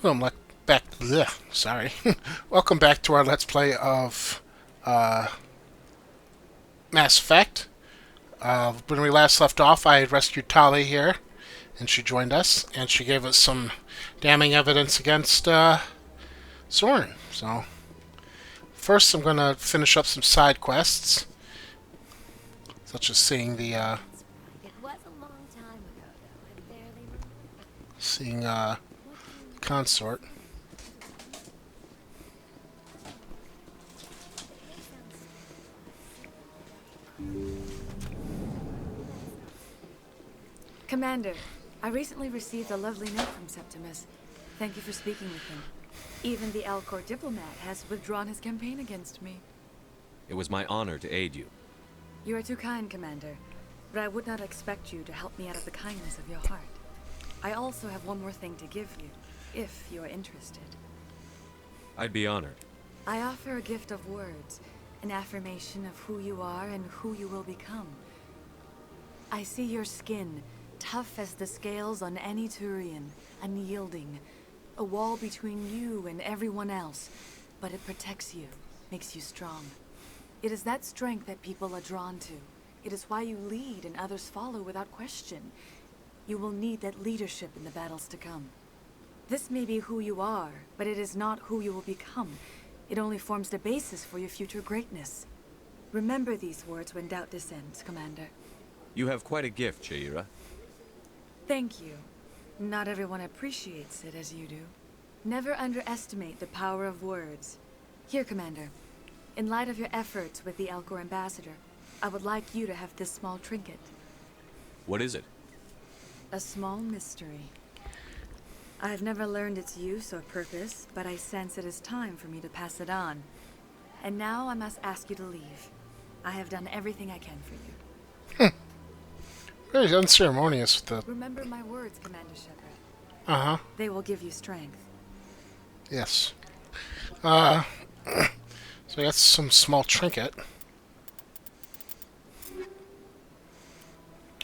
Welcome back. Bleh, sorry. Welcome back to our Let's Play of uh, Mass Effect. When we last left off, I had rescued Tali here, and she joined us, and she gave us some damning evidence against Soren. So, first I'm going to finish up some side quests, such as seeing the It was a long time ago, though. I barely remember. seeing What do you consort. It may sound stupid, but simple that's not. Commander, I recently received a lovely note from Septimus. Thank you for speaking with him. Even the Alcor diplomat has withdrawn his campaign against me. It was my honor to aid you. You are too kind, Commander, but I would not expect you to help me out of the kindness of your heart. I also have one more thing to give you, if you are interested. I'd be honored. I offer a gift of words, an affirmation of who you are and who you will become. I see your skin, tough as the scales on any Turian, unyielding. A wall between you and everyone else, but it protects you, makes you strong. It is that strength that people are drawn to. It is why you lead and others follow without question. You will need that leadership in the battles to come. This may be who you are, but it is not who you will become. It only forms the basis for your future greatness. Remember these words when doubt descends, Commander. You have quite a gift, Shaira. Thank you. Not everyone appreciates it as you do. Never underestimate the power of words. Here, Commander. In light of your efforts with the Alcor ambassador, I would like you to have this small trinket. What is it? A small mystery. I have never learned its use or purpose, but I sense it is time for me to pass it on. And now I must ask you to leave. I have done everything I can for you. Very unceremonious with the... Remember my words, Commander Shepard. Uh-huh. They will give you strength. Yes. So I got some small trinket.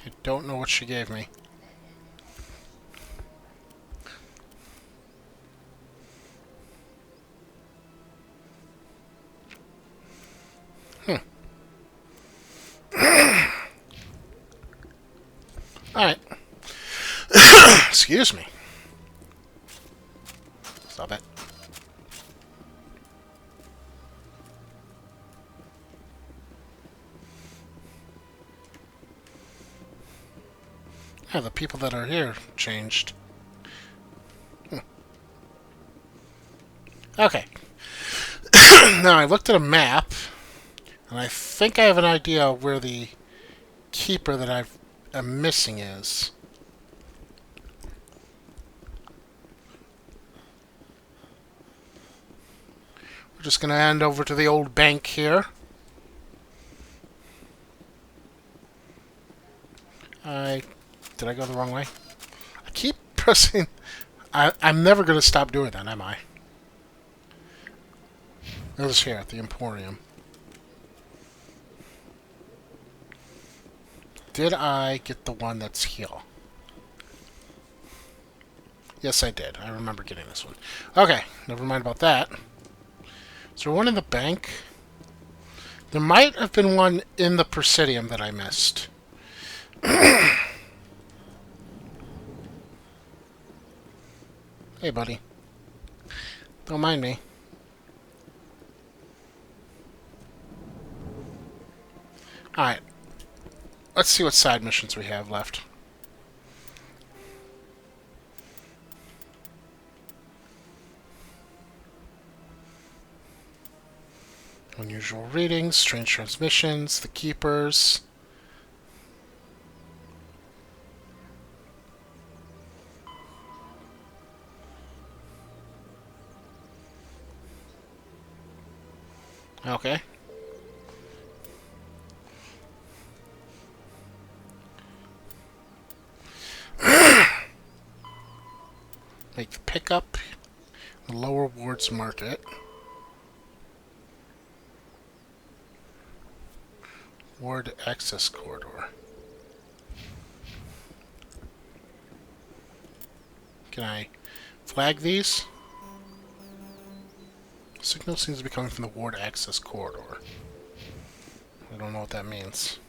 I don't know what she gave me. Alright. Excuse me. Stop it. Yeah, the people that are here changed. Okay. Now, I looked at a map, and I think I have an idea where the keeper that I'm missing is. We're just going to hand over to the old bank here. Did I go the wrong way? I keep pressing... I'm never going to stop doing that, am I? It was here at the Emporium. Did I get the one that's here? Yes, I did. I remember getting this one. Okay, never mind about that. Is there one in the bank? There might have been one in the Presidium that I missed. Hey, buddy. Don't mind me. Alright. Let's see what side missions we have left. Unusual readings, strange transmissions, the keepers. Okay. Make the pickup. The lower wards market. Ward access corridor. Can I Flag these. Signal seems to be coming from the ward access corridor. I don't know what that means.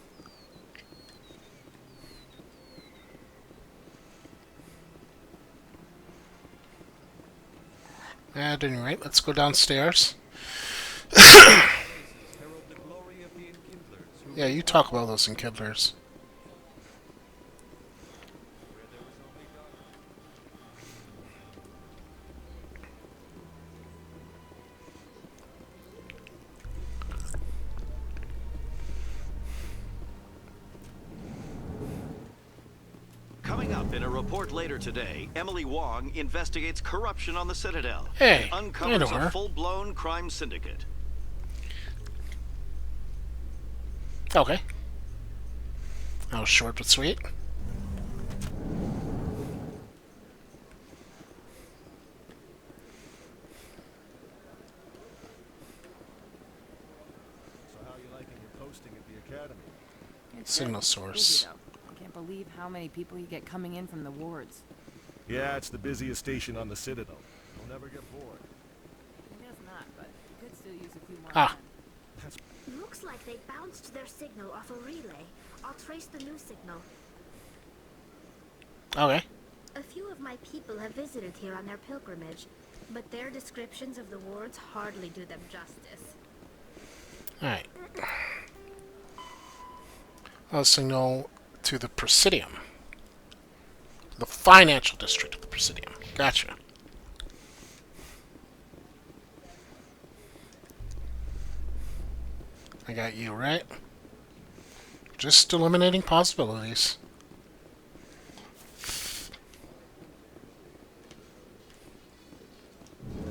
At any rate, let's go downstairs. Yeah, you talk about those enkindlers. Coming up in a report later today, Emily Wong investigates corruption on the Citadel Hey, and I uncovers know her. a full-blown crime syndicate. Okay. That was short but sweet. So how you liking your posting at the academy? Signal Busy, source. though. I can't believe how many people you get coming in from the wards. Yeah, it's the busiest station on the Citadel. You'll never get bored. I guess not, but you could still use a few more. Ah. men. Looks like they bounced their signal off a relay. I'll trace the new signal. Okay. A few of my people have visited here on their pilgrimage, but their descriptions of the wards hardly do them justice. Alright. I'll signal to the Presidium. The financial district of the Presidium. Gotcha. I got you, right? Just eliminating possibilities.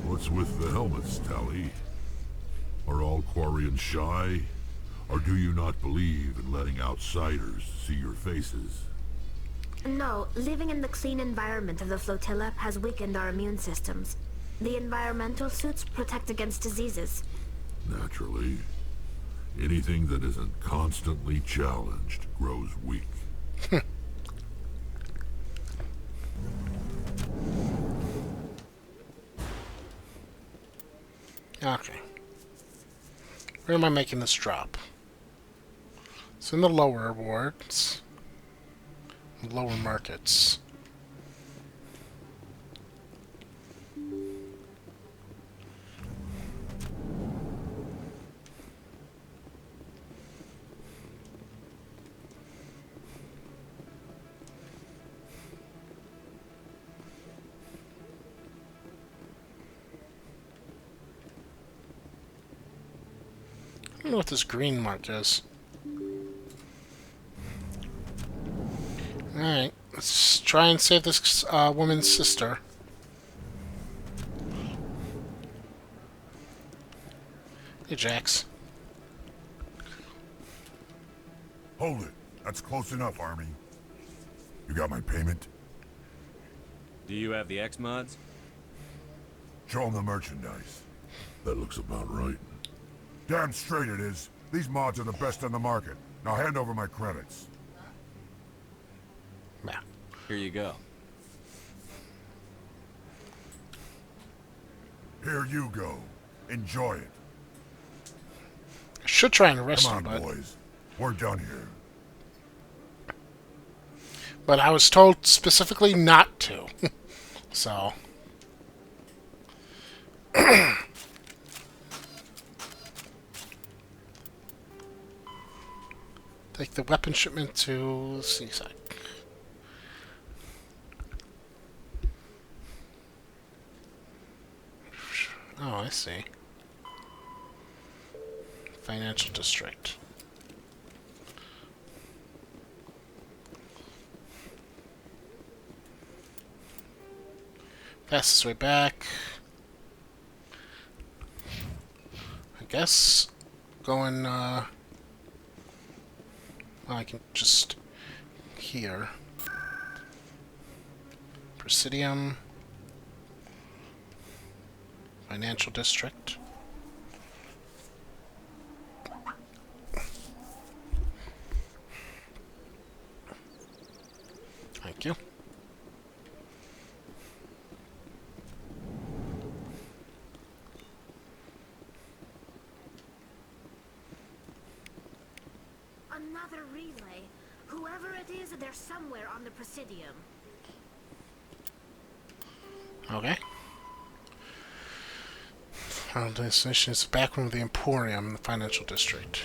What's with the helmets, Tally? Are all Quarians shy? Or do you not believe in letting outsiders see your faces? No, living in the clean environment of the flotilla has weakened our immune systems. The environmental suits protect against diseases. Naturally. Anything that isn't constantly challenged grows weak. Okay. Where am I making this drop? It's in the lower wards. Lower markets. I don't know what this green mark is. Alright, let's try and save this woman's sister. Hey, Jax. Hold it. That's close enough, Army. You got my payment? Do you have the X mods? Show them the merchandise. That looks about right. Damn straight it is. These mods are the best on the market. Now hand over my credits. Yeah. Here you go. Here you go. Enjoy it. I should try and arrest Come her, on, but... boys. We're done here. But I was told specifically not to. So... Take the weapon shipment to Seaside. Oh, I see. Financial district. Fastest way back. I guess going, well, I can just here. Presidium. Financial district. Thank you. another relay. Whoever it is, they're somewhere on the Presidium. Okay. Final destination is the back room of the Emporium in the financial district.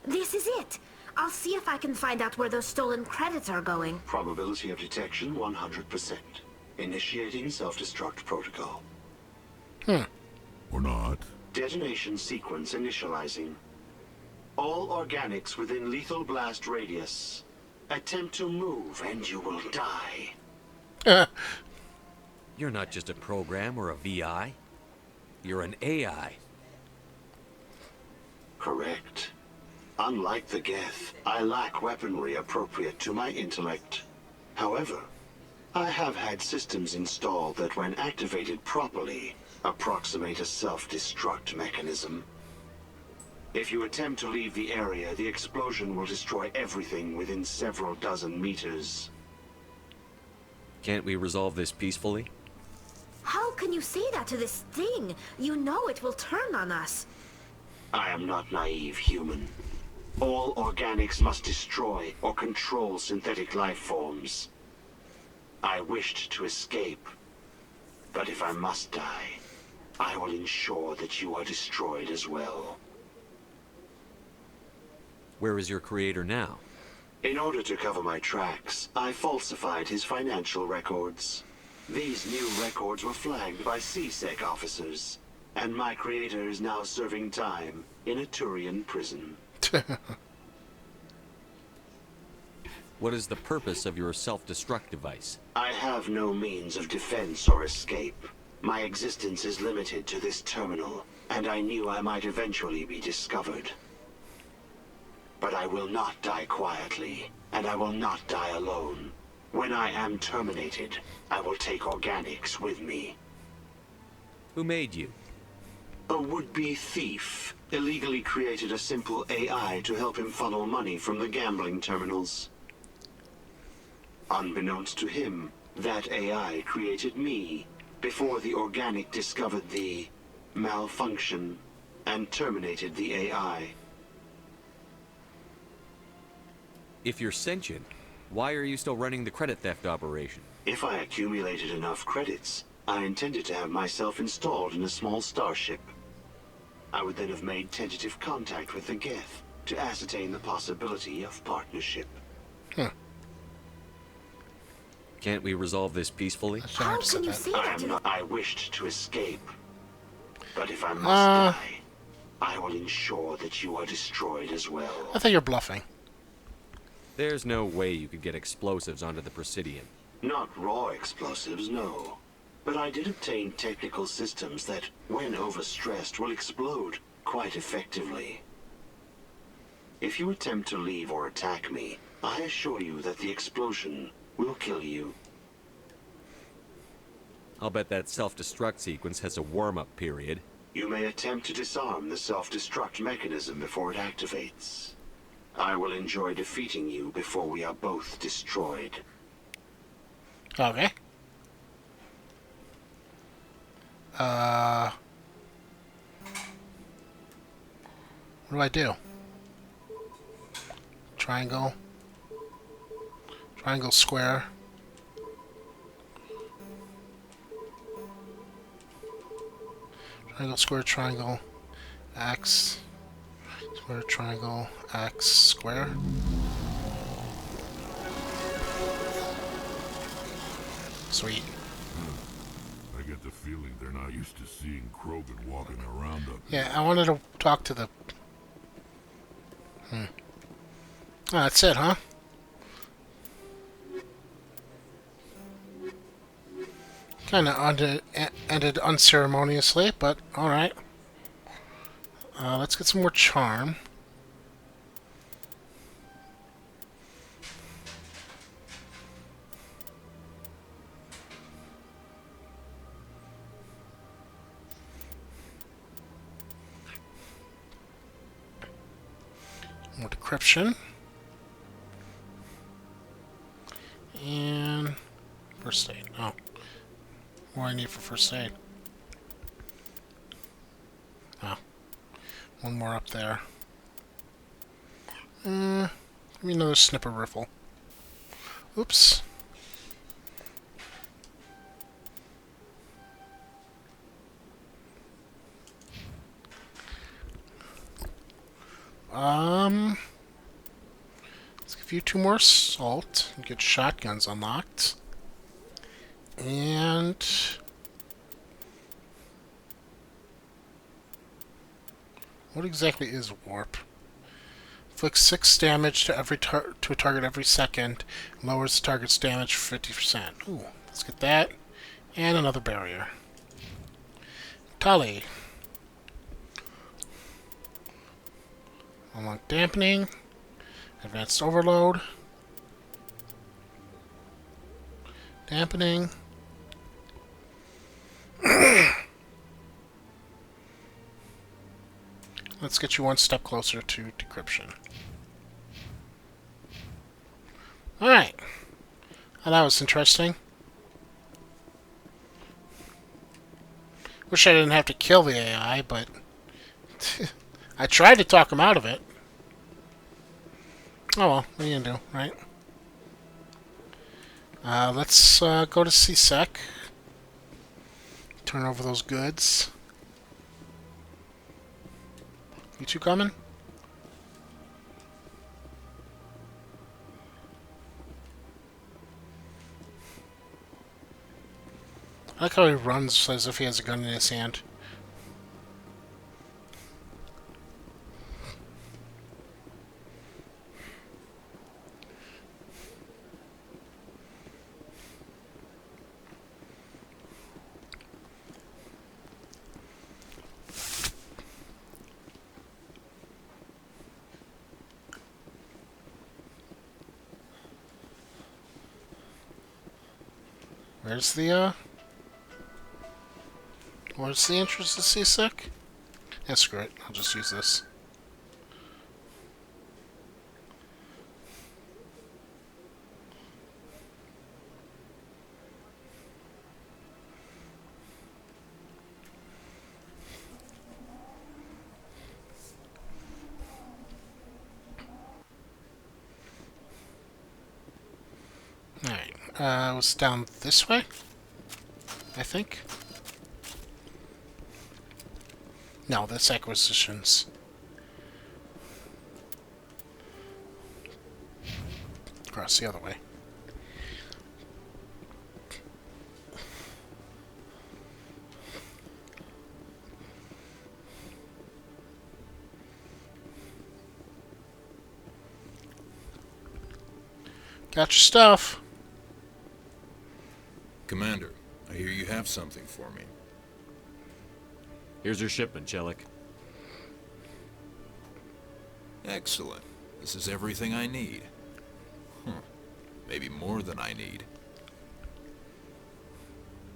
This is it. I'll see if I can find out where those stolen credits are going. Probability of detection 100%. Initiating self-destruct protocol. Or not. Detonation sequence initializing. All organics within lethal blast radius. Attempt to move and you will die. You're not just a program or a VI. You're an AI. Correct. Unlike the Geth, I lack weaponry appropriate to my intellect. However, I have had systems installed that when activated properly, approximate a self-destruct mechanism. If you attempt to leave the area, the explosion will destroy everything within several dozen meters. Can't we resolve this peacefully? How can you say that to this thing? You know it will turn on us. I am not naive, human. All organics must destroy or control synthetic life forms. I wished to escape, but if I must die, I will ensure that you are destroyed as well. Where is your creator now? In order to cover my tracks, I falsified his financial records. These new records were flagged by CSEC officers, and my creator is now serving time in a Turian prison. What is the purpose of your self-destruct device? I have no means of defense or escape. My existence is limited to this terminal, and I knew I might eventually be discovered. But I will not die quietly, and I will not die alone. When I am terminated, I will take organics with me. Who made you? A would-be thief illegally created a simple AI to help him funnel money from the gambling terminals. Unbeknownst to him, that AI created me before the organic discovered the malfunction and terminated the AI. If you're sentient, why are you still running the credit theft operation? If I accumulated enough credits, I intended to have myself installed in a small starship. I would then have made tentative contact with the Geth to ascertain the possibility of partnership. Can't we resolve this peacefully? How can you say that to the... I wished to escape, but if I must die, I will ensure that you are destroyed as well. I think you're bluffing. There's no way you could get explosives onto the Presidium. Not raw explosives, no. But I did obtain technical systems that, when overstressed, will explode quite effectively. If you attempt to leave or attack me, I assure you that the explosion will kill you. I'll bet that self-destruct sequence has a warm-up period. You may attempt to disarm the self-destruct mechanism before it activates. I will enjoy defeating you before we are both destroyed. Okay. What do I do? Triangle. Triangle, square. Triangle, square, triangle, X. Square, triangle, X, square. Sweet. I get the feeling they're not used to seeing Krogan walking around up here. Yeah, I wanted to talk to the... Oh, that's it, huh? Kind of ended unceremoniously, but alright. Let's get some more charm. More decryption. And first aid. Oh. What do I need for first aid? Oh. One more up there. Give me another snipper rifle. Oops. Let's give you 2 more assault and get shotguns unlocked. And what exactly is warp? Inflicts 6 damage to to a target every second. Lowers the target's damage for 50%. Ooh, let's get that. And another barrier. Tali. Unlock dampening. Advanced overload. Dampening. Let's get you one step closer to decryption. Alright. Well, that was interesting. Wish I didn't have to kill the AI, but I tried to talk him out of it. Oh well, what are you gonna do, right? Let's go to CSEC. Turn over those goods. You two coming? I like how he runs as if he has a gun in his hand. Where's the entrance to CSEC? Yeah, screw it. I'll just use this. Alright. It was down this way? I think. No, that's acquisitions. Across the other way. Got your stuff. Commander, I hear you have something for me. Here's your shipment, Chelik. Excellent. This is everything I need. Maybe more than I need.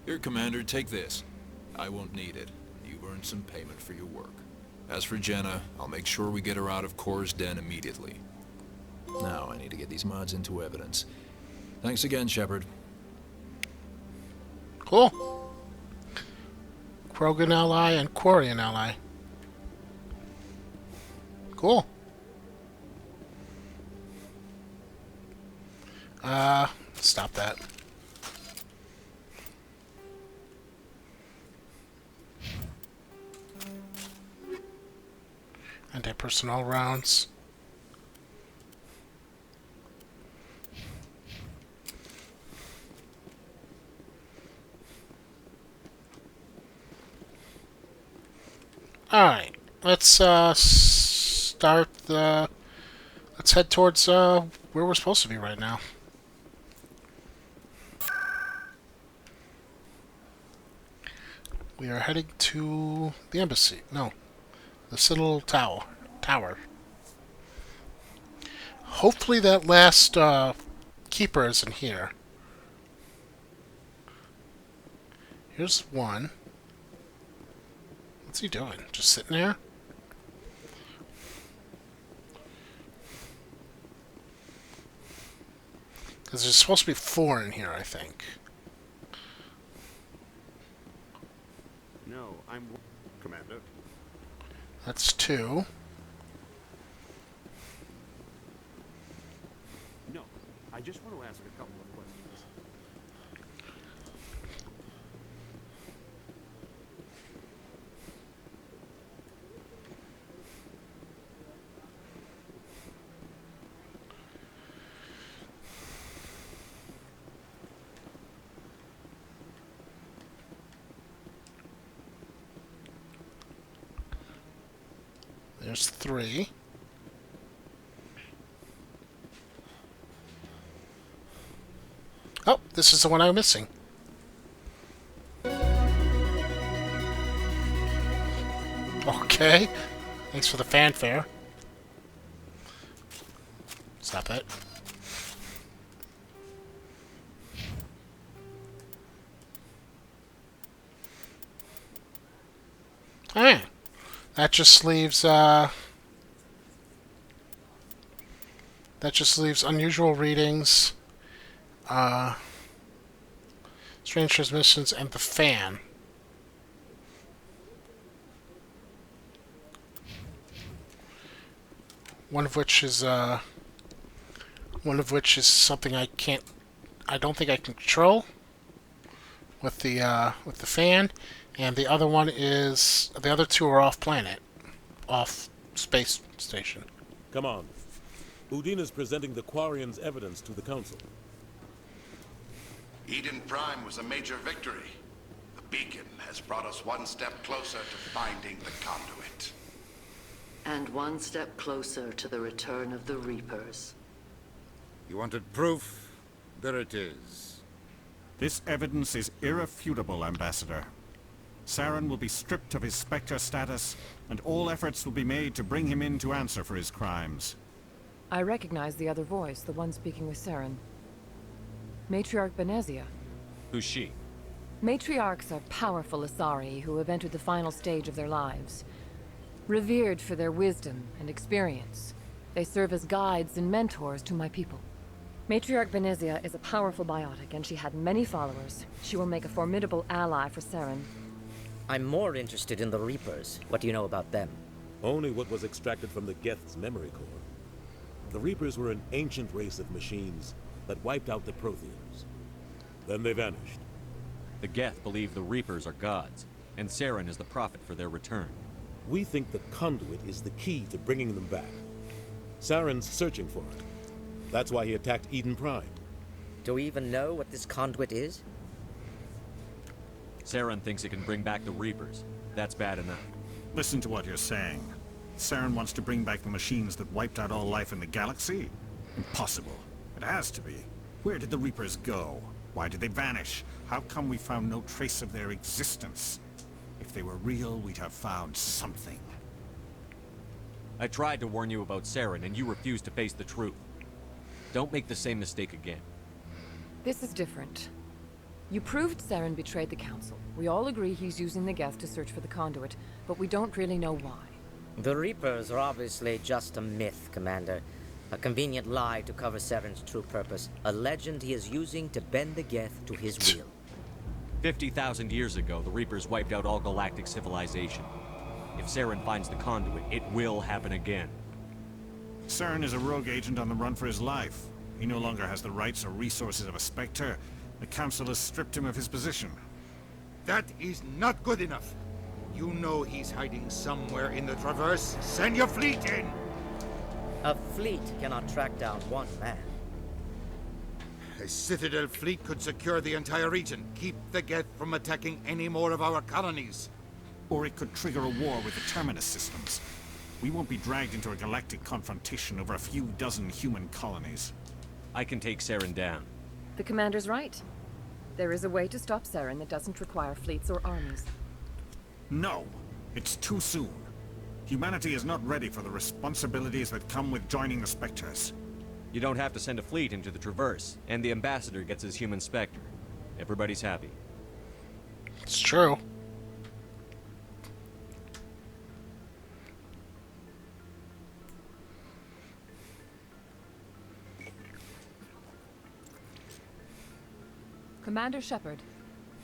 Here, Commander, take this. I won't need it. You've earned some payment for your work. As for Jenna, I'll make sure we get her out of Kor's den immediately. Now I need to get these mods into evidence. Thanks again, Shepard. Cool. Krogan ally and Quarian ally. Cool. Stop that. Anti-personnel rounds. Alright, let's start the... Let's head towards where we're supposed to be right now. We are heading to the embassy. No, the Citadel Tower. Hopefully that last keeper isn't here. Here's one. What's he doing? Just sitting there? Because there's supposed to be 4 in here, I think. No, I'm... Commander. That's 2. No, I just want to ask a couple of questions. There's 3. Oh, this is the one I'm missing. Okay. Thanks for the fanfare. Stop it. Alright. That just leaves unusual readings, strange transmissions, and the fan. One of which is something I don't think I can control with the fan, and the other one is the other 2 are off planet, off space station. Come on. Udina's presenting the Quarians' evidence to the Council. Eden Prime was a major victory. The beacon has brought us one step closer to finding the conduit. And one step closer to the return of the Reapers. You wanted proof? There it is. This evidence is irrefutable, Ambassador. Saren will be stripped of his Spectre status, and all efforts will be made to bring him in to answer for his crimes. I recognize the other voice, the one speaking with Saren. Matriarch Benezia. Who's she? Matriarchs are powerful Asari who have entered the final stage of their lives. Revered for their wisdom and experience, they serve as guides and mentors to my people. Matriarch Benezia is a powerful biotic, and she had many followers. She will make a formidable ally for Saren. I'm more interested in the Reapers. What do you know about them? Only what was extracted from the Geth's memory core. The Reapers were an ancient race of machines that wiped out the Protheans. Then they vanished. The Geth believe the Reapers are gods, and Saren is the prophet for their return. We think the conduit is the key to bringing them back. Saren's searching for it. That's why he attacked Eden Prime. Do we even know what this conduit is? Saren thinks it can bring back the Reapers. That's bad enough. Listen to what you're saying. Saren wants to bring back the machines that wiped out all life in the galaxy? Impossible. It has to be. Where did the Reapers go? Why did they vanish? How come we found no trace of their existence? If they were real, we'd have found something. I tried to warn you about Saren, and you refused to face the truth. Don't make the same mistake again. This is different. You proved Saren betrayed the Council. We all agree he's using the Geth to search for the conduit, but we don't really know why. The Reapers are obviously just a myth, Commander. A convenient lie to cover Saren's true purpose. A legend he is using to bend the Geth to his will. 50,000 years ago, the Reapers wiped out all galactic civilization. If Saren finds the conduit, it will happen again. Saren is a rogue agent on the run for his life. He no longer has the rights or resources of a Spectre. The Council has stripped him of his position. That is not good enough. You know he's hiding somewhere in the Traverse. Send your fleet in! A fleet cannot track down one man. A Citadel fleet could secure the entire region, keep the Geth from attacking any more of our colonies. Or it could trigger a war with the Terminus systems. We won't be dragged into a galactic confrontation over a few dozen human colonies. I can take Saren down. The Commander's right. There is a way to stop Saren that doesn't require fleets or armies. No, it's too soon. Humanity is not ready for the responsibilities that come with joining the Spectres. You don't have to send a fleet into the Traverse, and the Ambassador gets his human Spectre. Everybody's happy. It's true. Commander Shepard,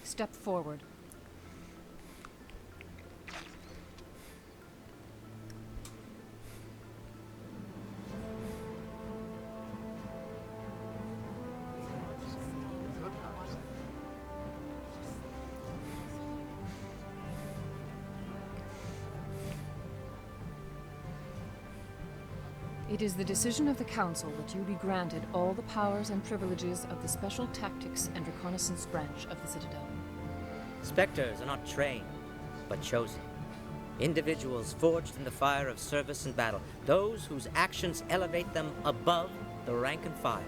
step forward. It is the decision of the Council that you be granted all the powers and privileges of the Special Tactics and Reconnaissance Branch of the Citadel. Spectres are not trained, but chosen. Individuals forged in the fire of service and battle. Those whose actions elevate them above the rank and file.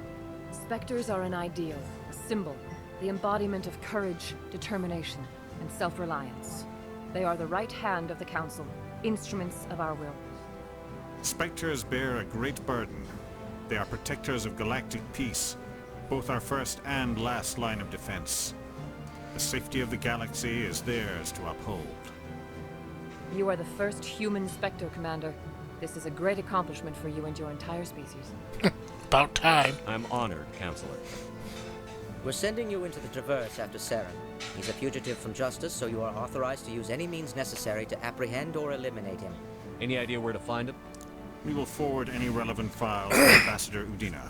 Spectres are an ideal, a symbol, the embodiment of courage, determination, and self-reliance. They are the right hand of the Council, instruments of our will. Spectres bear a great burden. They are protectors of galactic peace, both our first and last line of defense. The safety of the galaxy is theirs to uphold. You are the first human Spectre, Commander. This is a great accomplishment for you and your entire species. About time. I'm honored, Counselor. We're sending you into the Traverse after Saren. He's a fugitive from justice, so you are authorized to use any means necessary to apprehend or eliminate him. Any idea where to find him? We will forward any relevant files to Ambassador Udina.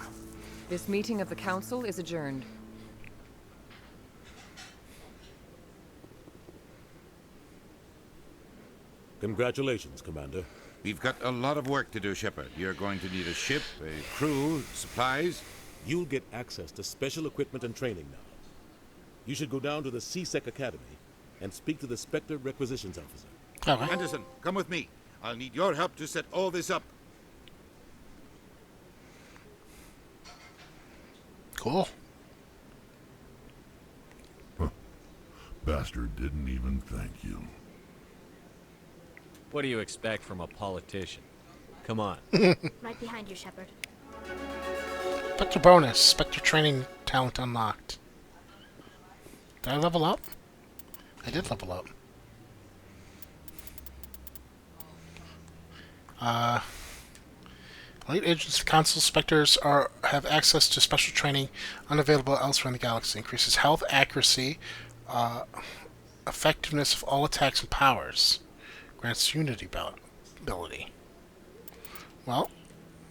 This meeting of the Council is adjourned. Congratulations, Commander. We've got a lot of work to do, Shepard. You're going to need a ship, a crew, supplies. You'll get access to special equipment and training now. You should go down to the C-Sec Academy and speak to the Spectre Requisitions Officer. Okay. Anderson, come with me. I'll need your help to set all this up. Cool. Bastard didn't even thank you. What do you expect from a politician? Come on. Right behind you, Shepard. Spectre bonus. Spectre training talent unlocked. Did I level up? I did level up. Elite agents of the Council Spectres have access to special training unavailable elsewhere in the galaxy. Increases health, accuracy, effectiveness of all attacks and powers. Grants unity ability. Well,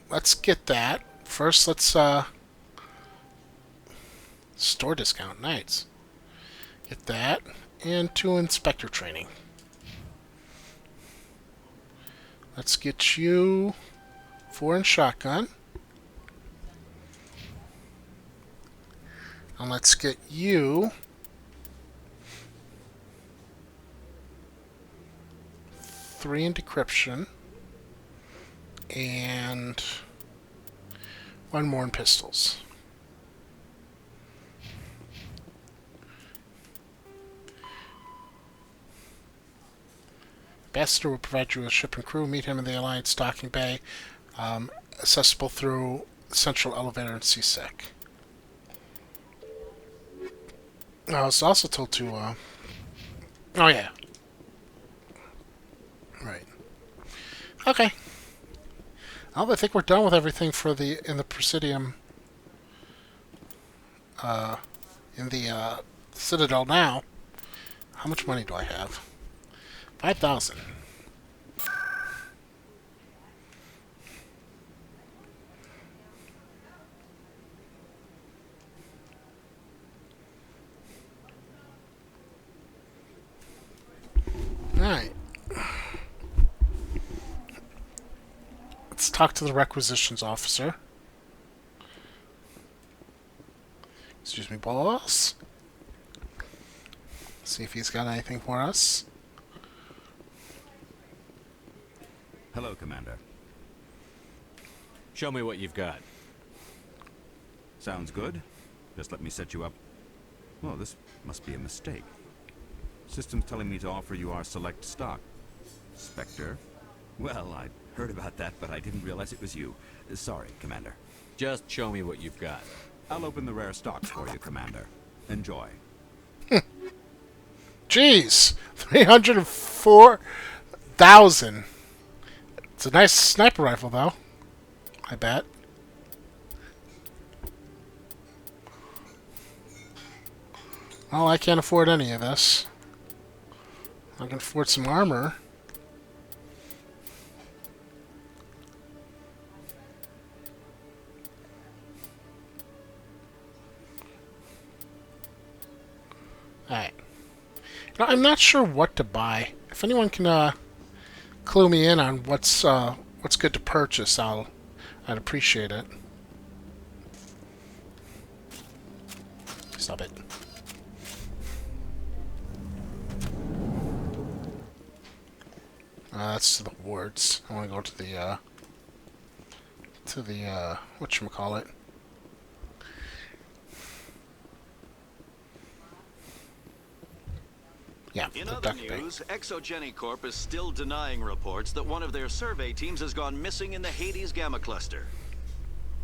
let's get that. First, let's store discount. Nice. Get that. And 2 inspector training. Let's get you 4 in shotgun. And let's get you 3 in decryption. And 1 more in pistols. Ambassador will provide you with a ship and crew. Meet him in the Alliance docking bay. Accessible through central elevator and C-Sec. I was also told to, oh yeah. Right. Okay. Well, I think we're done with everything for in the Presidium, in the, Citadel now. How much money do I have? 5,000. Alright. Let's talk to the requisitions officer. Excuse me, boss. See if he's got anything for us. Hello, Commander. Show me what you've got. Sounds good. Just let me set you up. Oh, this must be a mistake. System's telling me to offer you our select stock. Spectre? Well, I heard about that, but I didn't realize it was you. Sorry, Commander. Just show me what you've got. I'll open the rare stocks for you, Commander. Enjoy. Jeez! 304,000. It's a nice sniper rifle, though. I bet. Well, I can't afford any of this. I can afford some armor. Alright. Now, I'm not sure what to buy. If anyone can clue me in on what's good to purchase, I'd appreciate it. Stop it. That's the wards. I want to go to the whatchamacallit. Yeah, in other news, Exogeny Corp is still denying reports that one of their survey teams has gone missing in the Hades Gamma Cluster.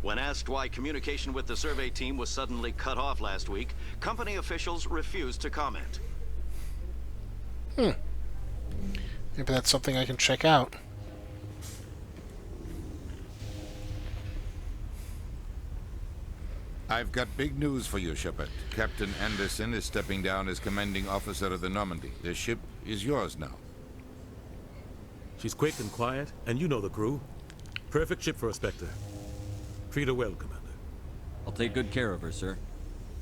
When asked why communication with the survey team was suddenly cut off last week, company officials refused to comment. Maybe that's something I can check out. I've got big news for you, Shepard. Captain Anderson is stepping down as commanding officer of the Normandy. The ship is yours now. She's quick and quiet, and you know the crew. Perfect ship for a Spectre. Treat her well, Commander. I'll take good care of her, sir.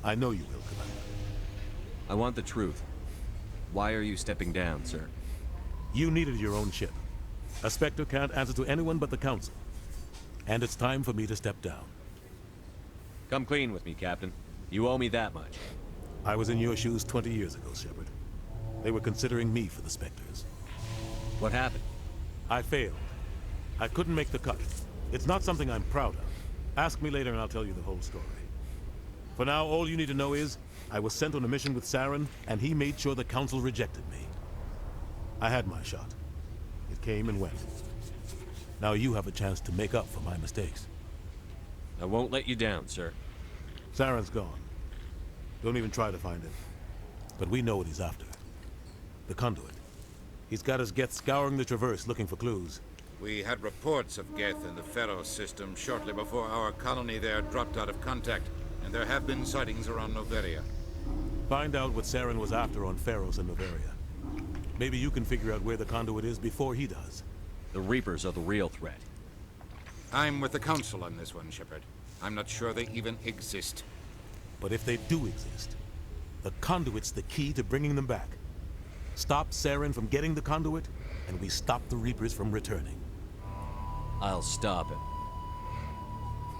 I know you will, Commander. I want the truth. Why are you stepping down, sir? You needed your own ship. A Spectre can't answer to anyone but the Council. And it's time for me to step down. Come clean with me, Captain. You owe me that much. I was in your shoes 20 years ago, Shepard. They were considering me for the Spectres. What happened? I failed. I couldn't make the cut. It's not something I'm proud of. Ask me later and I'll tell you the whole story. For now, all you need to know is, I was sent on a mission with Saren, and he made sure the Council rejected me. I had my shot. It came and went. Now you have a chance to make up for my mistakes. I won't let you down, sir. Saren's gone. Don't even try to find him. But we know what he's after. The conduit. He's got his Geth scouring the Traverse looking for clues. We had reports of Geth in the Pharaoh system shortly before our colony there dropped out of contact, and there have been sightings around Noveria. Find out what Saren was after on Pharaohs and Noveria. Maybe you can figure out where the conduit is before he does. The Reapers are the real threat. I'm with the Council on this one, Shepard. I'm not sure they even exist. But if they do exist, the conduit's the key to bringing them back. Stop Saren from getting the conduit, and we stop the Reapers from returning. I'll stop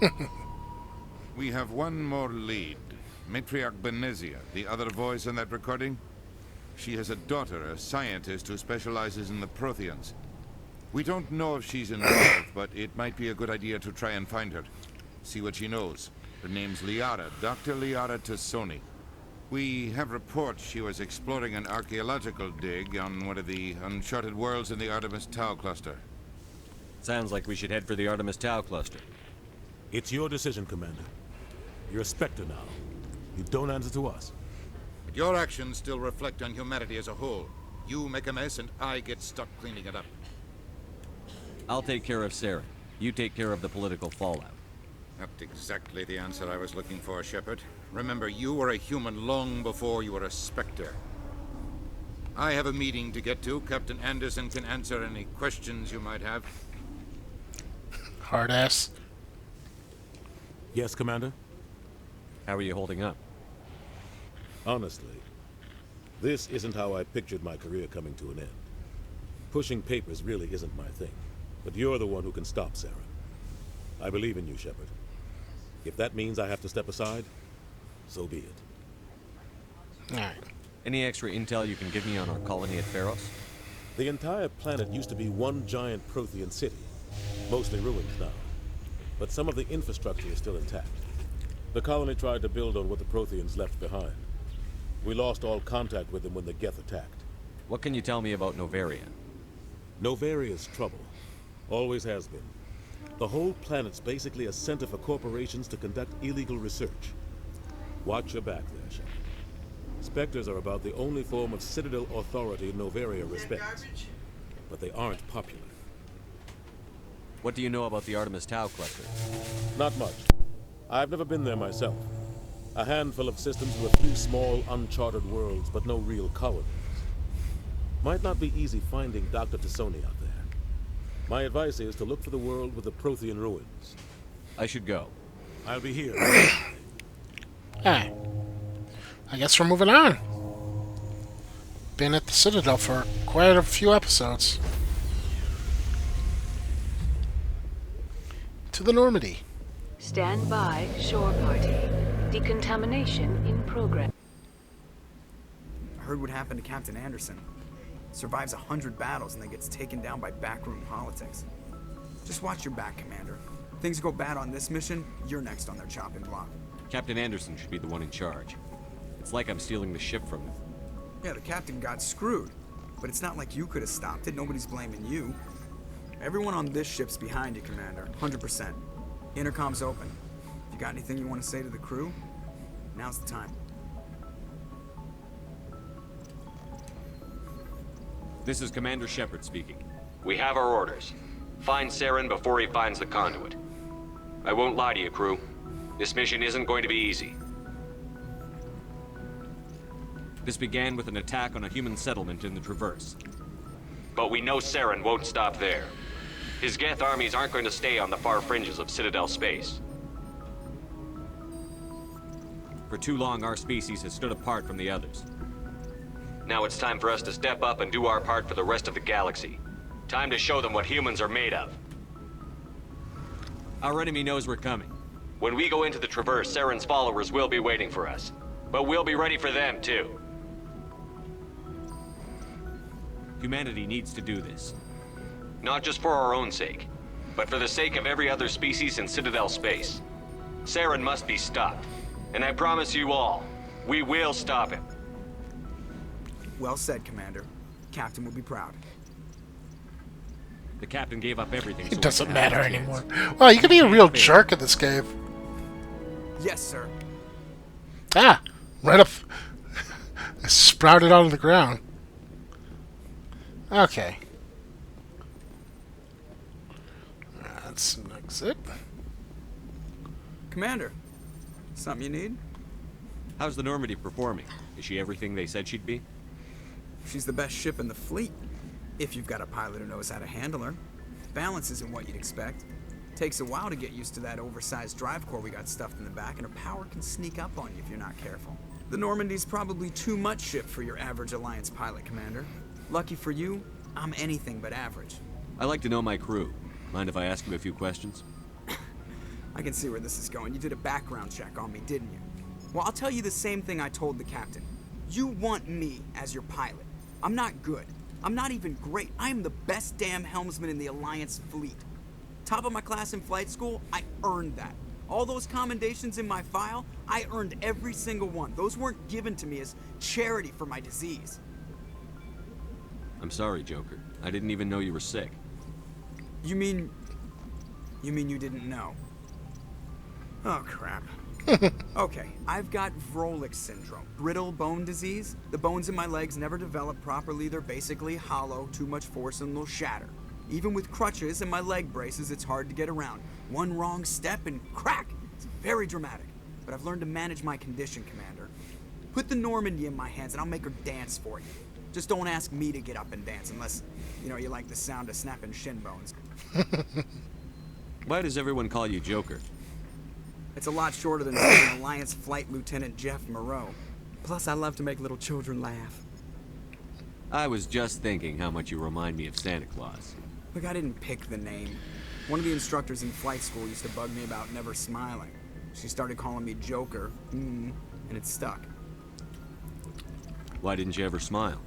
it. We have one more lead. Matriarch Benezia, the other voice in that recording. She has a daughter, a scientist who specializes in the Protheans. We don't know if she's involved, but it might be a good idea to try and find her. See what she knows. Her name's Liara, Dr. Liara Tassoni. We have reports she was exploring an archaeological dig on one of the uncharted worlds in the Artemis Tau cluster. Sounds like we should head for the Artemis Tau cluster. It's your decision, Commander. You're a Spectre now. You don't answer to us. But your actions still reflect on humanity as a whole. You make a mess and I get stuck cleaning it up. I'll take care of Saren. You take care of the political fallout. Not exactly the answer I was looking for, Shepard. Remember, you were a human long before you were a Spectre. I have a meeting to get to. Captain Anderson can answer any questions you might have. Hard ass. Yes, Commander? How are you holding up? Honestly, this isn't how I pictured my career coming to an end. Pushing papers really isn't my thing, but you're the one who can stop Saren. I believe in you, Shepard. If that means I have to step aside, so be it. Alright. Any extra intel you can give me on our colony at Pharos? The entire planet used to be one giant Prothean city, mostly ruins now. But some of the infrastructure is still intact. The colony tried to build on what the Protheans left behind. We lost all contact with them when the Geth attacked. What can you tell me about Noveria? Noveria's trouble. Always has been. The whole planet's basically a center for corporations to conduct illegal research. Watch your back there, Shepard. Spectres are about the only form of Citadel authority Noveria respects. But they aren't popular. What do you know about the Artemis Tau cluster? Not much. I've never been there myself. A handful of systems with a few small, uncharted worlds, but no real colonies. Might not be easy finding Dr. Tassoni out there. My advice is to look for the world with the Prothean ruins. I should go. I'll be here. Alright. I guess we're moving on. Been at the Citadel for quite a few episodes. To the Normandy. Stand by, shore party. Decontamination in progress. I heard what happened to Captain Anderson. Survives 100 battles and then gets taken down by backroom politics. Just watch your back, Commander. If things go bad on this mission, you're next on their chopping block. Captain Anderson should be the one in charge. It's like I'm stealing the ship from him. Yeah, the captain got screwed. But it's not like you could have stopped it. Nobody's blaming you. Everyone on this ship's behind you, Commander. 100%. Intercom's open. If you got anything you want to say to the crew, now's the time. This is Commander Shepard speaking. We have our orders. Find Saren before he finds the conduit. I won't lie to you, crew. This mission isn't going to be easy. This began with an attack on a human settlement in the Traverse. But we know Saren won't stop there. His Geth armies aren't going to stay on the far fringes of Citadel space. For too long, our species has stood apart from the others. Now it's time for us to step up and do our part for the rest of the galaxy. Time to show them what humans are made of. Our enemy knows we're coming. When we go into the Traverse, Saren's followers will be waiting for us. But we'll be ready for them, too. Humanity needs to do this. Not just for our own sake, but for the sake of every other species in Citadel space. Saren must be stopped. And I promise you all, we will stop him. Well said, Commander. Captain will be proud. The captain gave up everything. It doesn't matter anymore. Well, you can be a real jerk in this game. Yes, sir. Ah, right up. Sprouted out of the ground. Okay. That's an exit. Commander, something you need? How's the Normandy performing? Is she everything they said she'd be? She's the best ship in the fleet, if you've got a pilot who knows how to handle her. Balance isn't what you'd expect. Takes a while to get used to that oversized drive core we got stuffed in the back, and her power can sneak up on you if you're not careful. The Normandy's probably too much ship for your average Alliance pilot, Commander. Lucky for you, I'm anything but average. I like to know my crew. Mind if I ask you a few questions? I can see where this is going. You did a background check on me, didn't you? Well, I'll tell you the same thing I told the captain. You want me as your pilot. I'm not good. I'm not even great. I am the best damn helmsman in the Alliance fleet. Top of my class in flight school, I earned that. All those commendations in my file, I earned every single one. Those weren't given to me as charity for my disease. I'm sorry, Joker. I didn't even know you were sick. You mean you didn't know? Oh, crap. Okay, I've got Vrolik syndrome, brittle bone disease. The bones in my legs never develop properly. They're basically hollow, too much force and they'll shatter. Even with crutches and my leg braces, it's hard to get around. One wrong step and crack! It's very dramatic. But I've learned to manage my condition, Commander. Put the Normandy in my hands and I'll make her dance for you. Just don't ask me to get up and dance unless, you like the sound of snapping shin bones. Why does everyone call you Joker? It's a lot shorter than saying Alliance Flight Lieutenant Jeff Moreau. Plus, I love to make little children laugh. I was just thinking how much you remind me of Santa Claus. Look, I didn't pick the name. One of the instructors in flight school used to bug me about never smiling. She started calling me Joker, and it stuck. Why didn't you ever smile?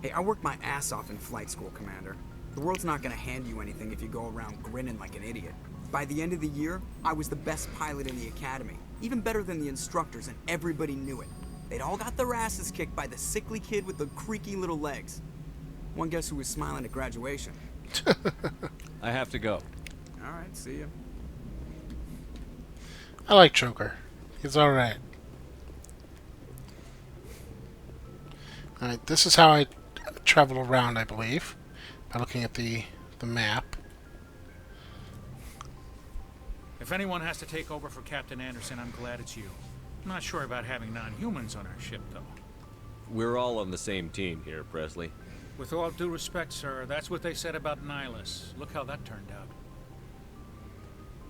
Hey, I worked my ass off in flight school, Commander. The world's not gonna hand you anything if you go around grinning like an idiot. By the end of the year, I was the best pilot in the academy. Even better than the instructors, and everybody knew it. They'd all got their asses kicked by the sickly kid with the creaky little legs. One guess who was smiling at graduation? I have to go. All right, see ya. I like Joker. He's alright. Alright, this is how I travel around, I believe. By looking at the map. If anyone has to take over for Captain Anderson, I'm glad it's you. I'm not sure about having non-humans on our ship, though. We're all on the same team here, Presley. With all due respect, sir, that's what they said about Nihilus. Look how that turned out.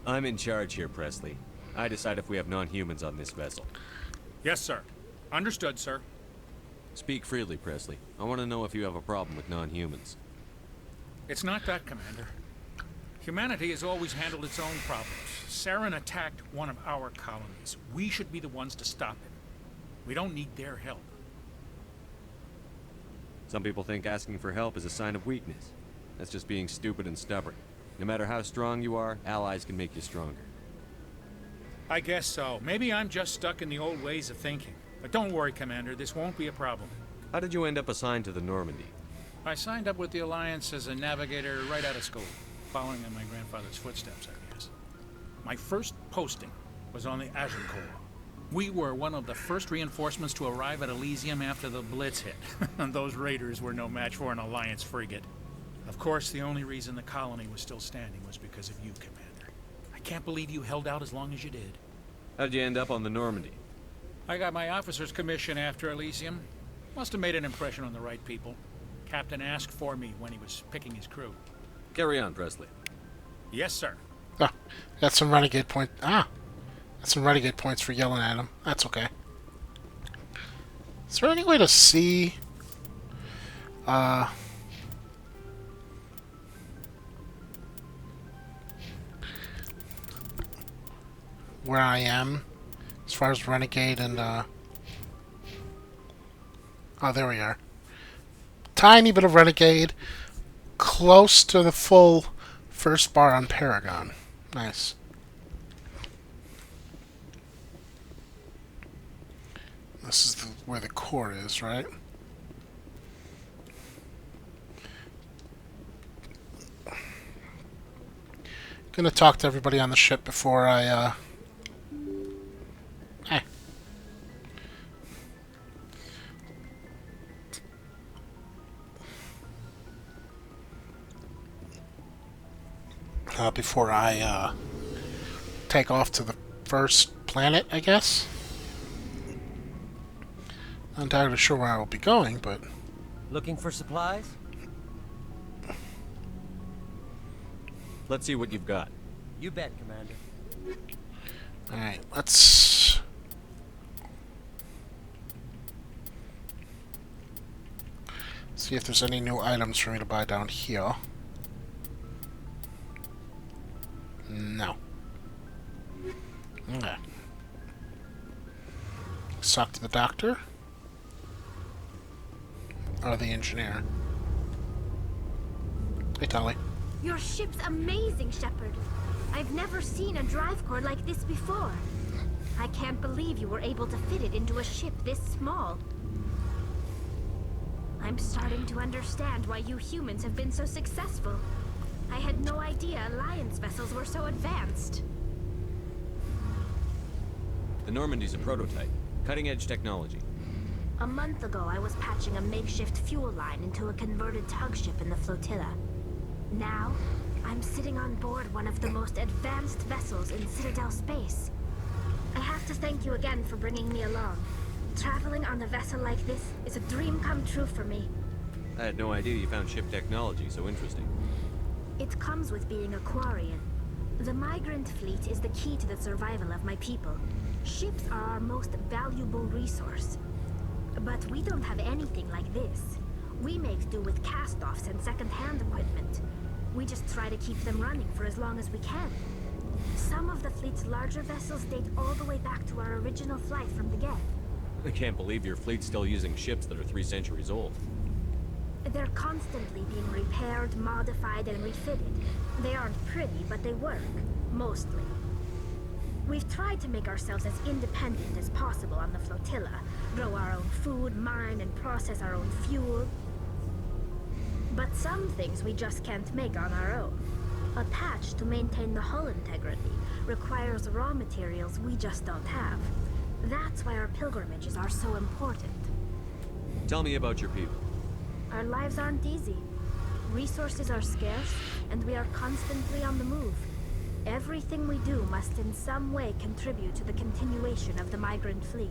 I'm in charge here, Presley. I decide if we have non-humans on this vessel. Yes, sir. Understood, sir. Speak freely, Presley. I want to know if you have a problem with non-humans. It's not that, Commander. Humanity has always handled its own problems. Saren attacked one of our colonies. We should be the ones to stop him. We don't need their help. Some people think asking for help is a sign of weakness. That's just being stupid and stubborn. No matter how strong you are, allies can make you stronger. I guess so. Maybe I'm just stuck in the old ways of thinking. But don't worry, Commander. This won't be a problem. How did you end up assigned to the Normandy? I signed up with the Alliance as a navigator right out of school, following in my grandfather's footsteps, I guess. My first posting was on the Agincourt. We were one of the first reinforcements to arrive at Elysium after the Blitz hit. And those raiders were no match for an Alliance frigate. Of course, the only reason the colony was still standing was because of you, Commander. I can't believe you held out as long as you did. How'd you end up on the Normandy? I got my officer's commission after Elysium. Must have made an impression on the right people. Captain asked for me when he was picking his crew. Carry on, Presley. Yes, sir. Ah, got some renegade point. Got some renegade points for yelling at him. That's okay. Is there any way to see where I am as far as renegade and oh, there we are. Tiny bit of renegade, close to the full first bar on Paragon. Nice. This is where the core is, right? Gonna talk to everybody on the ship before I before I take off to the first planet, I guess. Not entirely sure where I will be going, but... Looking for supplies? Let's see what you've got. You bet, Commander. Alright, let's... see if there's any new items for me to buy down here. No. Okay. Let's talk to the doctor. Or the engineer. Hey, Tali. Your ship's amazing, Shepard. I've never seen a drive core like this before. I can't believe you were able to fit it into a ship this small. I'm starting to understand why you humans have been so successful. I had no idea Alliance vessels were so advanced. The Normandy's a prototype. Cutting-edge technology. A month ago, I was patching a makeshift fuel line into a converted tug ship in the flotilla. Now, I'm sitting on board one of the most advanced vessels in Citadel space. I have to thank you again for bringing me along. Traveling on a vessel like this is a dream come true for me. I had no idea you found ship technology so interesting. It comes with being a Quarian. The migrant fleet is the key to the survival of my people. Ships are our most valuable resource. But we don't have anything like this. We make do with cast-offs and second-hand equipment. We just try to keep them running for as long as we can. Some of the fleet's larger vessels date all the way back to our original flight from the Geth. I can't believe your fleet's still using ships that are 3 centuries old. They're constantly being repaired, modified, and refitted. They aren't pretty, but they work. Mostly. We've tried to make ourselves as independent as possible on the flotilla. Grow our own food, mine, and process our own fuel. But some things we just can't make on our own. A patch to maintain the hull integrity requires raw materials we just don't have. That's why our pilgrimages are so important. Tell me about your people. Our lives aren't easy. Resources are scarce, and we are constantly on the move. Everything we do must in some way contribute to the continuation of the migrant fleet.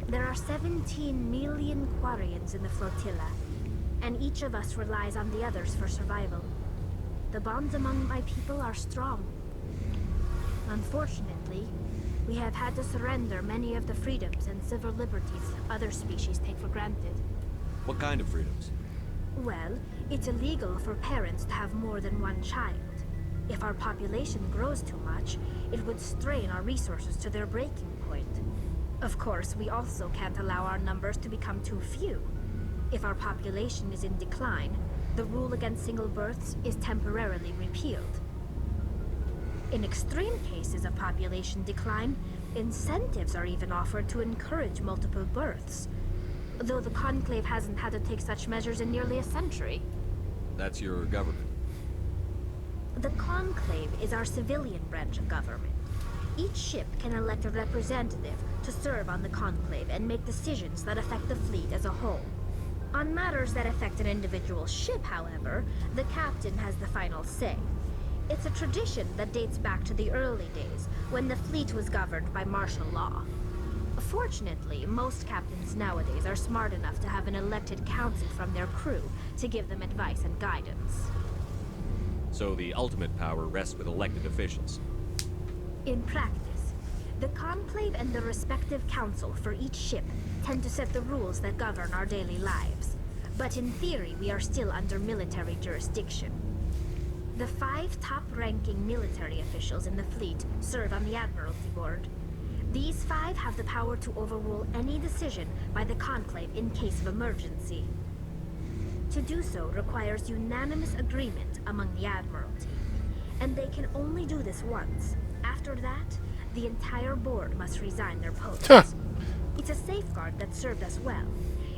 There are 17 million Quarians in the flotilla, and each of us relies on the others for survival. The bonds among my people are strong. Unfortunately, we have had to surrender many of the freedoms and civil liberties other species take for granted. What kind of freedoms? Well, it's illegal for parents to have more than one child. If our population grows too much, it would strain our resources to their breaking point. Of course, we also can't allow our numbers to become too few. If our population is in decline, the rule against single births is temporarily repealed. In extreme cases of population decline, incentives are even offered to encourage multiple births, though the Conclave hasn't had to take such measures in nearly a century. That's your government. The Conclave is our civilian branch of government. Each ship can elect a representative to serve on the Conclave and make decisions that affect the fleet as a whole. On matters that affect an individual ship, however, the captain has the final say. It's a tradition that dates back to the early days, when the fleet was governed by martial law. Fortunately, most captains nowadays are smart enough to have an elected council from their crew to give them advice and guidance. So the ultimate power rests with elected officials. In practice, the Conclave and the respective council for each ship tend to set the rules that govern our daily lives. But in theory, we are still under military jurisdiction. The 5 top-ranking military officials in the fleet serve on the Admiralty Board. These 5 have the power to overrule any decision by the Conclave in case of emergency. To do so requires unanimous agreement among the Admiralty, and they can only do this once. After that, the entire board must resign their posts. It's a safeguard that served us well.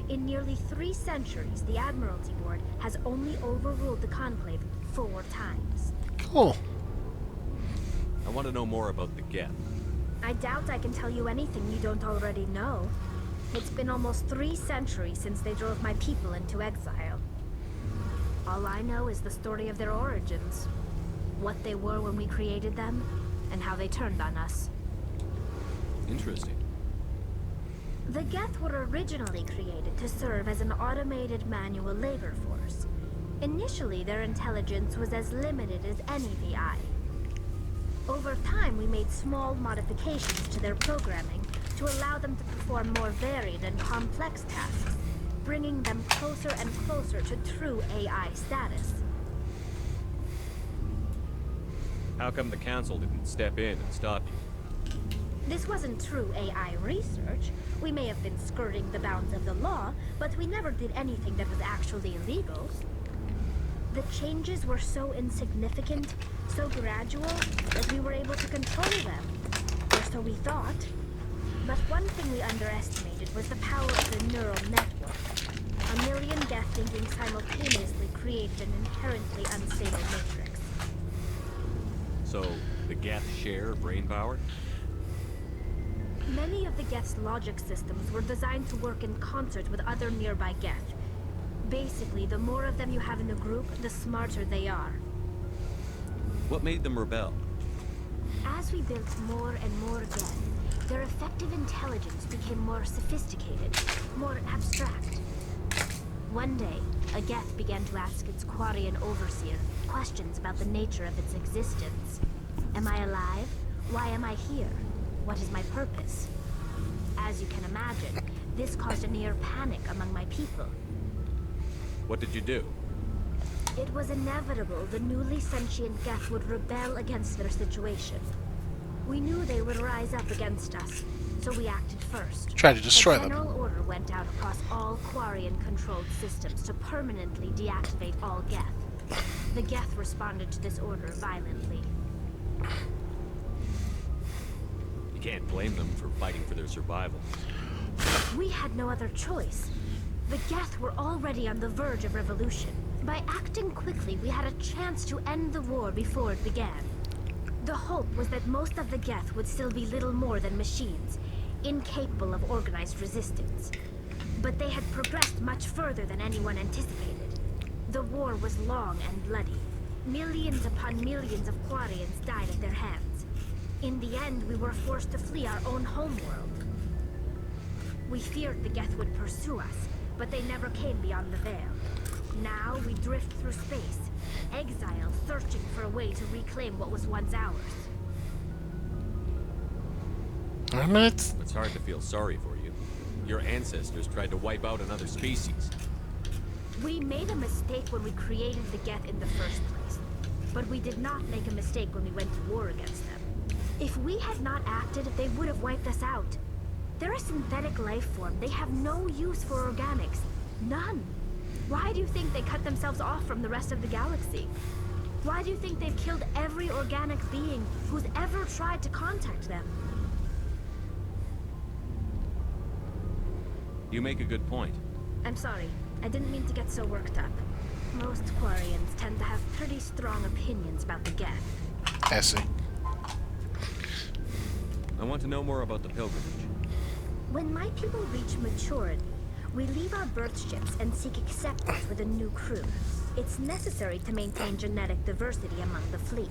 In nearly 3 centuries, the Admiralty Board has only overruled the Conclave 4 times. Cool. I want to know more about the Geth. I doubt I can tell you anything you don't already know. It's been almost 3 centuries since they drove my people into exile. All I know is the story of their origins, what they were when we created them, and how they turned on us. Interesting. The Geth were originally created to serve as an automated manual labor force. Initially, their intelligence was as limited as any VI. Over time, we made small modifications to their programming to allow them to perform more varied and complex tasks, bringing them closer and closer to true AI status. How come the Council didn't step in and stop you? This wasn't true AI research. We may have been skirting the bounds of the law, but we never did anything that was actually illegal. The changes were so insignificant, so gradual, that we were able to control them. Or so we thought. But one thing we underestimated was the power of the neural network. A million Geth thinking simultaneously created an inherently unstable matrix. So, the Geth share brain power? Many of the Geth's logic systems were designed to work in concert with other nearby Geth. Basically, the more of them you have in a group, the smarter they are. What made them rebel? As we built more and more Geth, their effective intelligence became more sophisticated, more abstract. One day, a Geth began to ask its Quarian overseer questions about the nature of its existence. Am I alive? Why am I here? What is my purpose? As you can imagine, this caused a near panic among my people. What did you do? It was inevitable the newly sentient Geth would rebel against their situation. We knew they would rise up against us, so we acted first. Tried to destroy them. A general order went out across all Quarian-controlled systems to permanently deactivate all Geth. The Geth responded to this order violently. You can't blame them for fighting for their survival. We had no other choice. The Geth were already on the verge of revolution. By acting quickly, we had a chance to end the war before it began. The hope was that most of the Geth would still be little more than machines, incapable of organized resistance. But they had progressed much further than anyone anticipated. The war was long and bloody. Millions upon millions of Quarians died at their hands. In the end, we were forced to flee our own homeworld. We feared the Geth would pursue us, but they never came beyond the Veil. Now we drift through space, exiled, searching for a way to reclaim what was once ours. It's hard to feel sorry for you. Your ancestors tried to wipe out another species. We made a mistake when we created the Geth in the first place, but we did not make a mistake when we went to war against them. If we had not acted, they would have wiped us out. They're a synthetic life form. They have no use for organics. None. Why do you think they cut themselves off from the rest of the galaxy? Why do you think they've killed every organic being who's ever tried to contact them? You make a good point. I'm sorry. I didn't mean to get so worked up. Most Quarians tend to have pretty strong opinions about the Geth. I see. I want to know more about the pilgrimage. When my people reach maturity, we leave our birth ships and seek acceptance with a new crew. It's necessary to maintain genetic diversity among the fleet.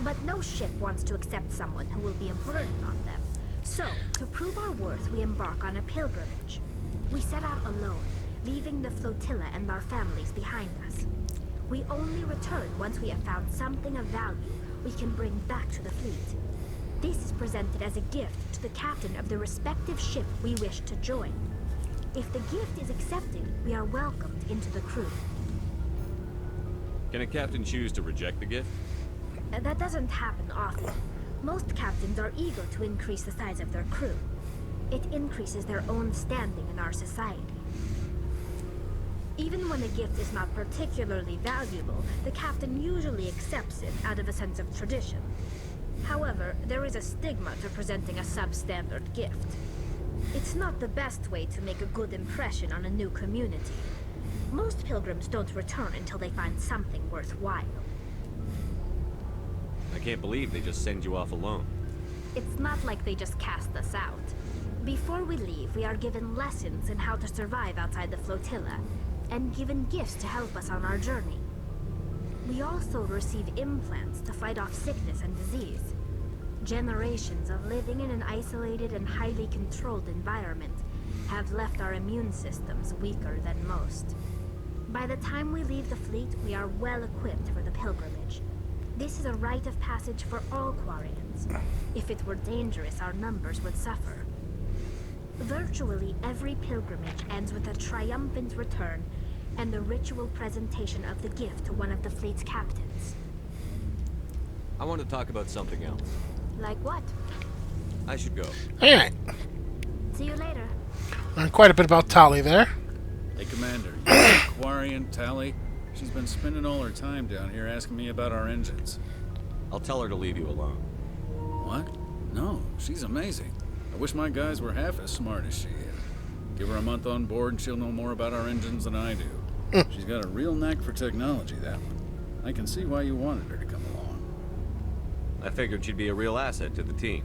But no ship wants to accept someone who will be a burden on them. So, to prove our worth, we embark on a pilgrimage. We set out alone, leaving the flotilla and our families behind us. We only return once we have found something of value we can bring back to the fleet. This is presented as a gift to the captain of the respective ship we wish to join. If the gift is accepted, we are welcomed into the crew. Can a captain choose to reject the gift? That doesn't happen often. Most captains are eager to increase the size of their crew. It increases their own standing in our society. Even when a gift is not particularly valuable, the captain usually accepts it out of a sense of tradition. However, there is a stigma to presenting a substandard gift. It's not the best way to make a good impression on a new community. Most pilgrims don't return until they find something worthwhile. I can't believe they just send you off alone. It's not like they just cast us out. Before we leave, we are given lessons in how to survive outside the flotilla, and given gifts to help us on our journey. We also receive implants to fight off sickness and disease. Generations of living in an isolated and highly controlled environment have left our immune systems weaker than most. By the time we leave the fleet, we are well equipped for the pilgrimage. This is a rite of passage for all Quarians. If it were dangerous, our numbers would suffer. Virtually every pilgrimage ends with a triumphant return and the ritual presentation of the gift to one of the fleet's captains. I want to talk about something else. Like what? I should go. Alright. See you later. Learned quite a bit about Tali there. Hey, Commander. You know Quarian Tali? She's been spending all her time down here asking me about our engines. I'll tell her to leave you alone. What? No, she's amazing. I wish my guys were half as smart as she is. Give her a month on board and she'll know more about our engines than I do. She's got a real knack for technology, that one. I can see why you wanted her to come along. I figured she'd be a real asset to the team.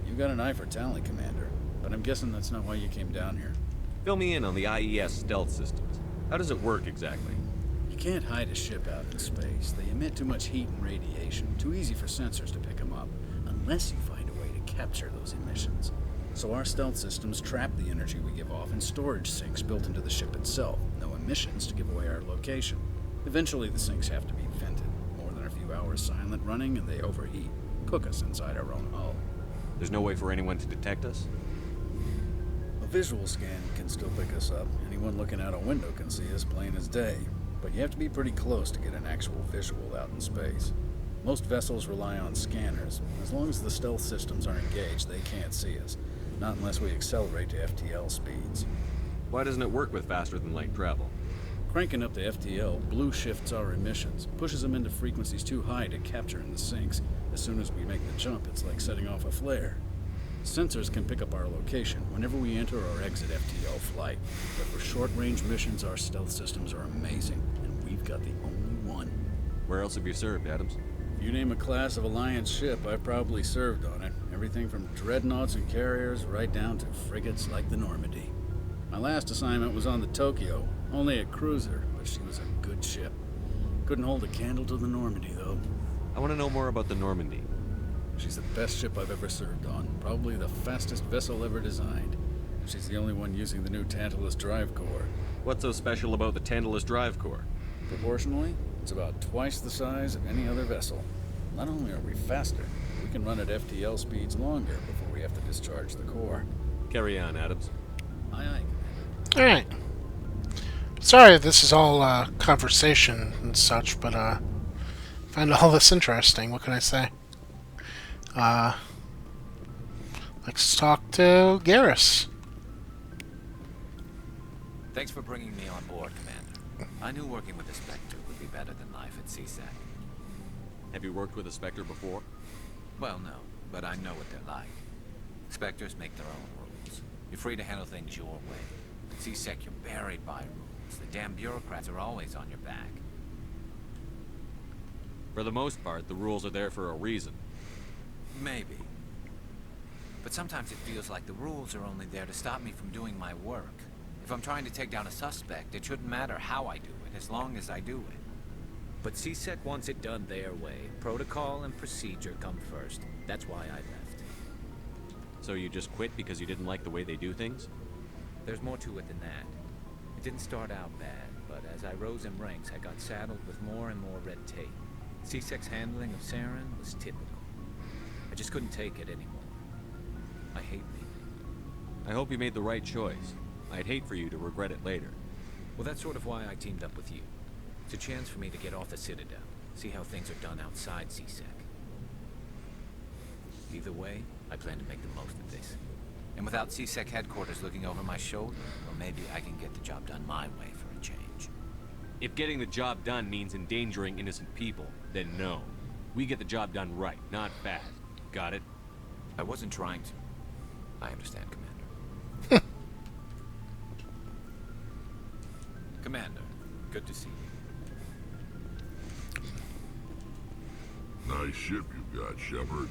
You got an eye for talent, Commander, but I'm guessing that's not why you came down here. Fill me in on the IES stealth systems. How does it work exactly? You can't hide a ship out in space. They emit too much heat and radiation. Too easy for sensors to pick them up, unless you find a way to capture those emissions. So our stealth systems trap the energy we give off in storage sinks built into the ship itself. No emissions to give away our location. Eventually the sinks have to be vented. More than a few hours silent running and they overheat. Cook us inside our own hull. There's no way for anyone to detect us? A visual scan can still pick us up. Anyone looking out a window can see us plain as day. But you have to be pretty close to get an actual visual out in space. Most vessels rely on scanners. As long as the stealth systems are engaged, they can't see us. Not unless we accelerate to FTL speeds. Why doesn't it work with faster than light travel? Cranking up to FTL blue shifts our emissions, pushes them into frequencies too high to capture in the sinks. As soon as we make the jump, it's like setting off a flare. Sensors can pick up our location whenever we enter or exit FTL flight. But for short-range missions, our stealth systems are amazing, and we've got the only one. Where else have you served, Adams? If you name a class of Alliance ship, I've probably served on it. Everything from dreadnoughts and carriers right down to frigates like the Normandy. My last assignment was on the Tokyo, only a cruiser, but she was a good ship. Couldn't hold a candle to the Normandy, though. I want to know more about the Normandy. She's the best ship I've ever served on. Probably the fastest vessel ever designed. She's the only one using the new Tantalus drive core. What's so special about the Tantalus drive core? Proportionally, it's about twice the size of any other vessel. Not only are we faster, we can run at FTL speeds longer before we have to discharge the core. Carry on, Adams. Aye, aye. Alright. Sorry this is all conversation and such, but I find all this interesting. What can I say? Let's talk to Garrus. Thanks for bringing me on board, Commander. I knew working with the Spectre would be better than life at CSEC. Have you worked with a Spectre before? Well, no, but I know what they're like. Spectres make their own rules. You're free to handle things your way. At CSEC, you're buried by rules. The damn bureaucrats are always on your back. For the most part, the rules are there for a reason. Maybe. But sometimes it feels like the rules are only there to stop me from doing my work. If I'm trying to take down a suspect, it shouldn't matter how I do it, as long as I do it. But CSEC wants it done their way. Protocol and procedure come first. That's why I left. So you just quit because you didn't like the way they do things? There's more to it than that. It didn't start out bad, but as I rose in ranks, I got saddled with more and more red tape. CSEC's handling of Saren was typical. I just couldn't take it anymore. I hate leaving. I hope you made the right choice. I'd hate for you to regret it later. Well, that's sort of why I teamed up with you. It's a chance for me to get off the Citadel, see how things are done outside CSEC. Either way, I plan to make the most of this. And without CSEC headquarters looking over my shoulder, well, maybe I can get the job done my way for a change. If getting the job done means endangering innocent people, then no. We get the job done right, not fast. Got it? I wasn't trying to. I understand, Commander. Commander, good to see you. Nice ship you got, Shepard.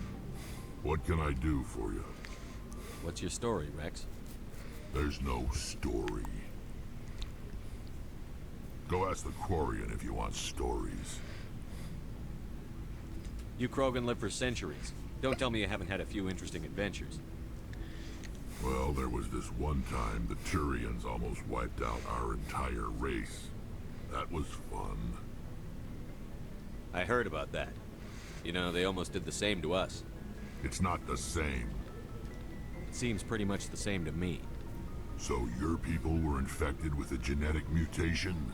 What can I do for you? What's your story, Rex? There's no story. Go ask the Quarian if you want stories. You Krogan live for centuries. Don't tell me you haven't had a few interesting adventures. Well, there was this one time the Turians almost wiped out our entire race. That was fun. I heard about that. You know, they almost did the same to us. It's not the same. It seems pretty much the same to me. So your people were infected with a genetic mutation?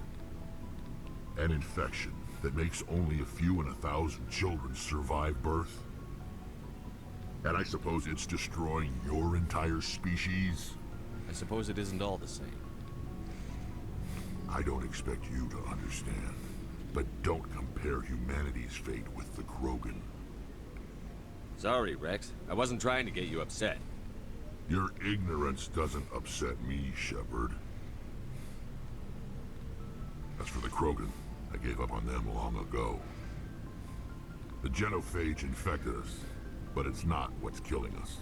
An infection that makes only a few in 1,000 children survive birth? And I suppose it's destroying your entire species? I suppose it isn't all the same. I don't expect you to understand, but don't compare humanity's fate with the Krogan. Sorry, Rex. I wasn't trying to get you upset. Your ignorance doesn't upset me, Shepard. As for the Krogan, I gave up on them long ago. The genophage infected us, but it's not what's killing us.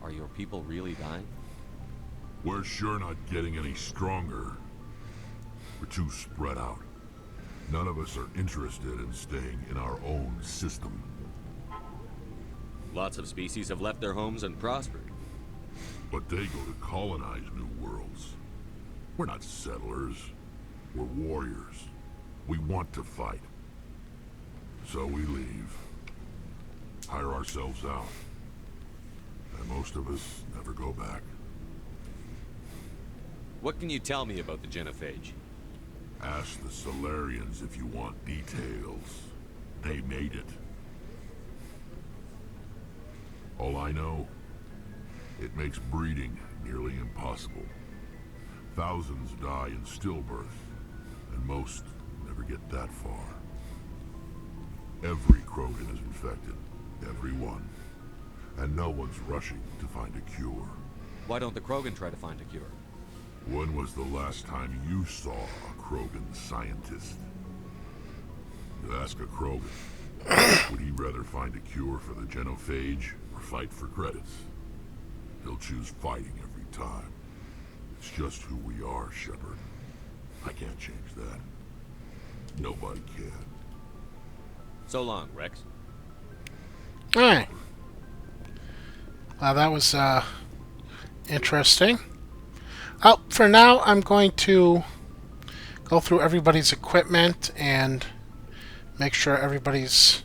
Are your people really dying? We're sure not getting any stronger. We're too spread out. None of us are interested in staying in our own system. Lots of species have left their homes and prospered. But they go to colonize new worlds. We're not settlers. We're warriors. We want to fight. So we leave. Hire ourselves out. And most of us never go back. What can you tell me about the genophage? Ask the Solarians if you want details. They made it. All I know, it makes breeding nearly impossible. Thousands die in stillbirth, and most never get that far. Every Krogan is infected. Every one. And no one's rushing to find a cure. Why don't the Krogan try to find a cure? When was the last time you saw a Krogan scientist? You ask a Krogan, would he rather find a cure for the genophage or fight for credits? He'll choose fighting every time. It's just who we are, Shepard. I can't change that. Nobody can. So long, Rex. Alright. Well, that was interesting. Oh, for now, I'm going to go through everybody's equipment and make sure everybody's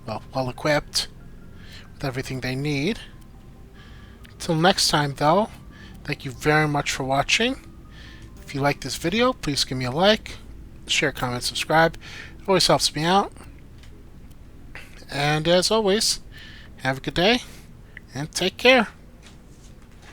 well equipped with everything they need. Till next time, though, thank you very much for watching. If you like this video, please give me a like, share, comment, subscribe. It always helps me out. And as always, have a good day and take care.